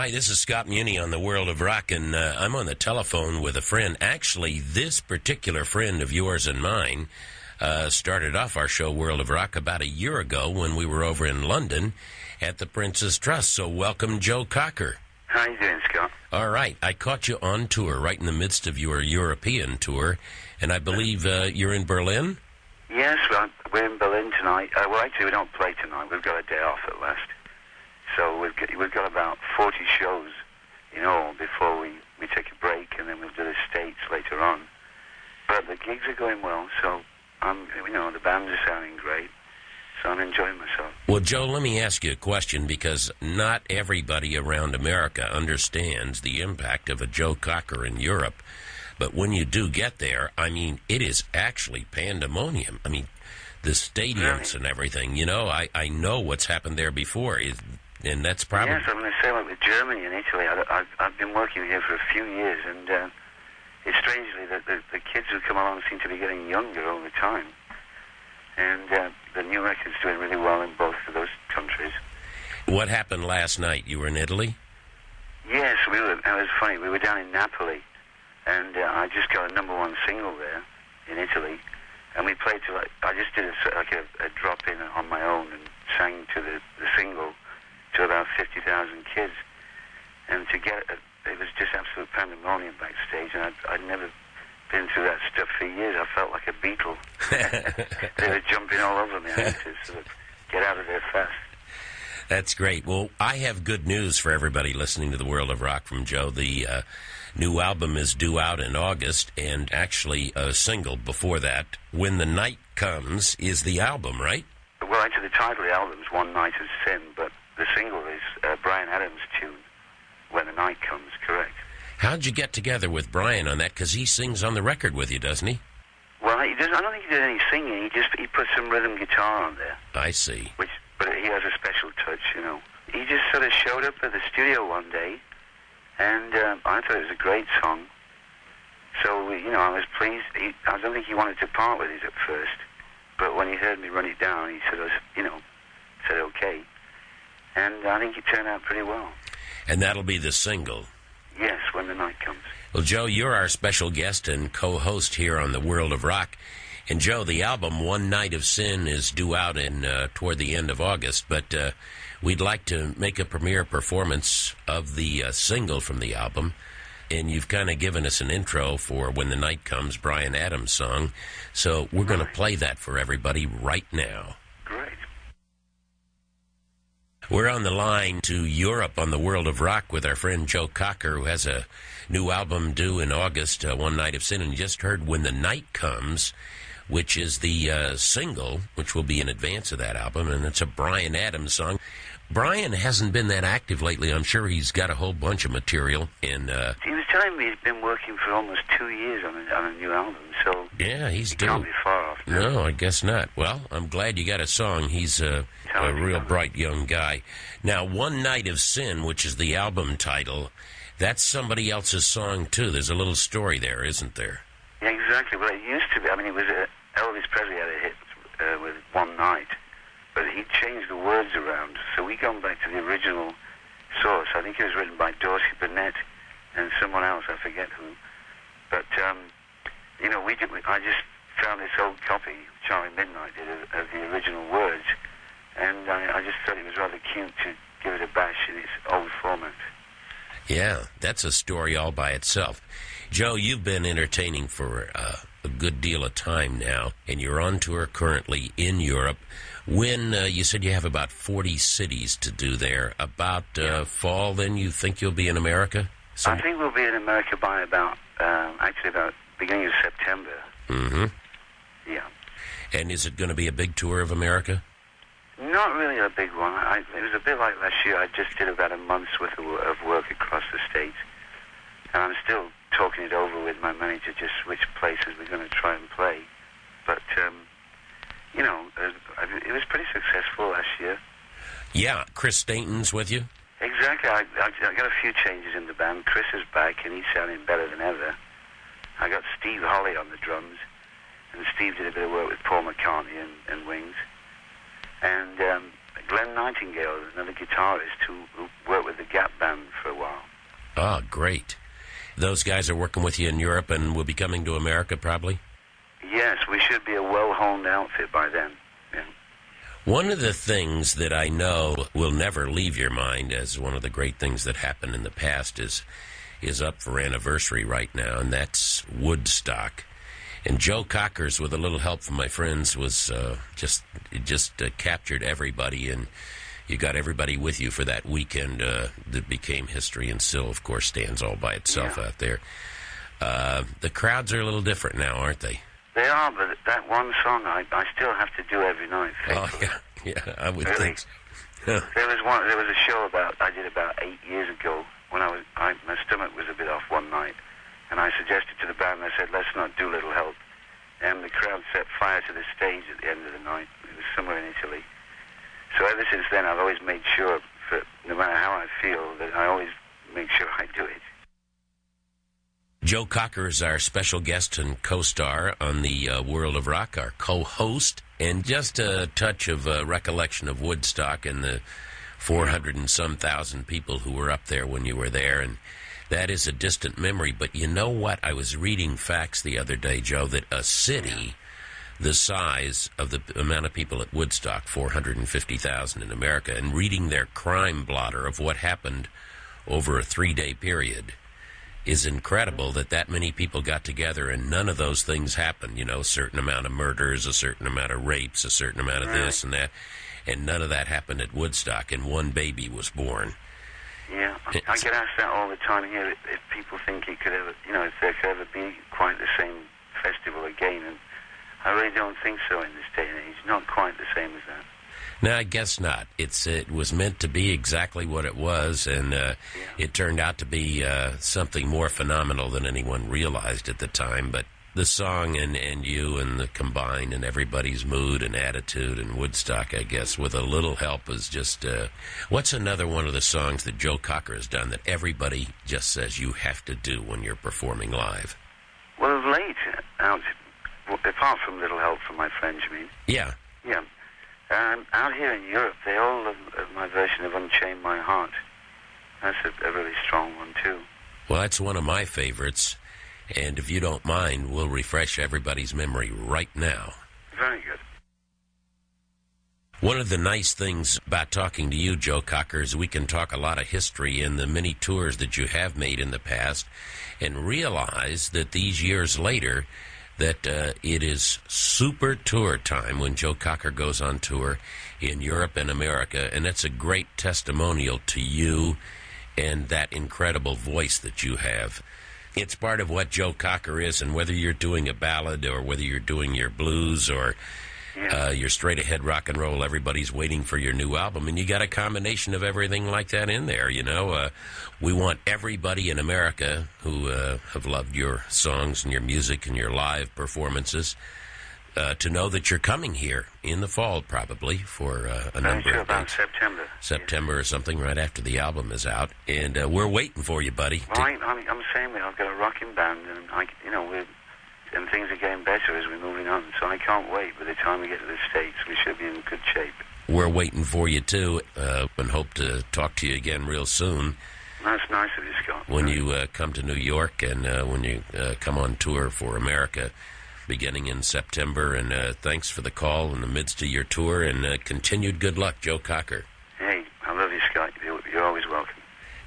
Hi, this is Scott Muni on the World of Rock, and I'm on the telephone with a friend. Actually, this particular friend of yours and mine started off our show, World of Rock, about a year ago when we were over in London at the Prince's Trust. So welcome, Joe Cocker. How you doing, Scott? All right. I caught you on tour right in the midst of your European tour, and I believe you're in Berlin? Yes, we're in Berlin tonight. Well, actually, we don't play tonight. We've got a day off at last. So we've got about 40 shows in all before we take a break, and then we'll do the States later on. But the gigs are going well, so the bands are sounding great, so I'm enjoying myself. Well, Joe, let me ask you a question, because not everybody around America understands the impact of a Joe Cocker in Europe. But when you do get there, I mean, it is actually pandemonium. I mean, the stadiums and everything, I know what's happened there before, and that's probably... Yes, I'm going to say, like with Germany and Italy, I've been working here for a few years, and it's strangely that the kids who come along seem to be getting younger all the time. And the new record's doing really well in both of those countries. What happened last night? You were in Italy? Yes, it was funny. We were down in Napoli, and I just got a #1 single there in Italy. And we played to, I just did a drop-in on my own and sang to the single to about 50,000 kids. And to get it was just absolute pandemonium backstage, and I'd never been through that stuff for years. I felt like a beetle. They were jumping all over me. I had to sort of get out of there fast. That's great. Well, I have good news for everybody listening to the World of Rock from Joe. The new album is due out in August, and actually a single before that, When the Night Comes, is the album, right? Well, actually, the title of the album is One Night of Sin, but the single is Bryan Adams' tune, When the Night Comes, correct. How'd you get together with Bryan on that? Because he sings on the record with you, doesn't he? Well, I don't think he did any singing. He put some rhythm guitar on there. I see. But he has a special touch, He just sort of showed up at the studio one day, and I thought it was a great song. So, I was pleased. I don't think he wanted to part with it at first, but when he heard me run it down, he said okay. And I think it turned out pretty well. And that'll be the single? Yes, When the Night Comes. Well, Joe, you're our special guest and co-host here on the World of Rock. And, Joe, the album One Night of Sin is due out toward the end of August, but we'd like to make a premiere performance of the single from the album. And you've kind of given us an intro for When the Night Comes, Bryan Adams' song. So we're going to play that for everybody right now. Great. We're on the line to Europe on the World of Rock with our friend Joe Cocker, who has a new album due in August, One Night of Sin. And you just heard When the Night Comes, which is the single, which will be in advance of that album, and it's a Bryan Adams song. Bryan hasn't been that active lately. I'm sure he's got a whole bunch of material. And he was telling me he's been working for almost 2 years on a new album, so yeah, he can't be far off now. No, I guess not. Well, I'm glad you got a song. He's a real bright young guy. Now, One Night of Sin, which is the album title, that's somebody else's song, too. There's a little story there, isn't there? Yeah, exactly. Well, it used to be. I mean, it was Elvis Presley had a hit with One Night, but he changed the words around. So we gone back to the original source. I think it was written by Dorsey Burnett and someone else, I forget who. But, I just found this old copy, Charlie Midnight did, of the original words, and I just thought it was rather cute to give it a bash in its old format. Yeah, that's a story all by itself. Joe, you've been entertaining for a good deal of time now, and you're on tour currently in Europe. When you said you have about 40 cities to do there, about fall, then you think you'll be in America? I think we'll be in America by about beginning of September. Mm-hmm. Yeah. And is it going to be a big tour of America? Not really a big one. It was a bit like last year. I just did about a month's worth of work across the States. And I'm still talking it over with my manager, just which places we're going to try and play. But, it was pretty successful last year. Yeah. Chris Stainton's with you? Exactly. I got a few changes in the band. Chris is back, and he's sounding better than ever. I got Steve Holley on the drums, and Steve did a bit of work with Paul McCartney and Wings. And Glenn Nightingale, another guitarist who worked with the Gap Band for a while. Oh, great. Those guys are working with you in Europe and will be coming to America probably? Yes, we should be a well-honed outfit by then. Yeah. One of the things that I know will never leave your mind as one of the great things that happened in the past is up for anniversary right now, and that's Woodstock. And Joe Cockers, with a little help from my friends, was just captured everybody, and you got everybody with you for that weekend that became history, and still, of course, stands all by itself out there. The crowds are a little different now, aren't they? They are, but that one song I still have to do every night. Oh, yeah, I would think so. There was a show I did about 8 years ago when my stomach was a bit off one night, and I suggested to the band, I said, let's not do Little Help. And the crowd set fire to the stage at the end of the night. It was somewhere in Italy. So ever since then, I've always made sure, no matter how I feel, that I always make sure I do it. Joe Cocker is our special guest and co-star on the World of Rock, our co-host, and just a touch of recollection of Woodstock and the 400 and some thousand people who were up there when you were there, and that is a distant memory. But you know what? I was reading facts the other day, Joe, that a city the size of the amount of people at Woodstock, 450,000 in America, and reading their crime blotter of what happened over a 3-day period, is incredible that many people got together and none of those things happened. You know, a certain amount of murders, a certain amount of rapes, a certain amount of this and that, and none of that happened at Woodstock, and one baby was born. Yeah, I get asked that all the time here, if people think it could ever, if there could ever be quite the same festival again, and I really don't think so in this day and age. Not quite the same as that. No, I guess not. It was meant to be exactly what it was, and it turned out to be something more phenomenal than anyone realized at the time. But the song and you and the combined and everybody's mood and attitude and Woodstock, I guess, with a little help is just... what's another one of the songs that Joe Cocker has done that everybody just says you have to do when you're performing live? Well, of late, apart from Little Help from my friends, you mean? Yeah. Yeah. Out here in Europe, they all love my version of Unchain My Heart. That's a really strong one, too. Well, that's one of my favorites. And if you don't mind, we'll refresh everybody's memory right now. Very good. One of the nice things about talking to you, Joe Cocker, is we can talk a lot of history and the many tours that you have made in the past and realize that these years later that it is super tour time when Joe Cocker goes on tour in Europe and America, and that's a great testimonial to you and that incredible voice that you have. It's part of what Joe Cocker is, and whether you're doing a ballad or whether you're doing your blues or your straight-ahead rock and roll, everybody's waiting for your new album, and you got a combination of everything like that in there, you know. We want everybody in America who have loved your songs and your music and your live performances to know that you're coming here in the fall, probably, for a number of about dates. September or something, right after the album is out, and we're waiting for you, buddy. Well, I'm saying that I've got a rocking band, and and things are getting better as we're moving on, so I can't wait. By the time we get to the States, we should be in good shape. We're waiting for you, too, and hope to talk to you again real soon. That's nice of you, Scott. When you come to New York and when you come on tour for America beginning in September. And thanks for the call in the midst of your tour, and continued good luck, Joe Cocker. Hey, I love you, Scott. You're always welcome.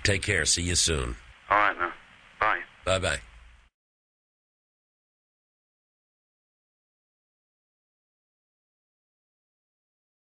Take care. See you soon. All right, now. Bye. Bye-bye.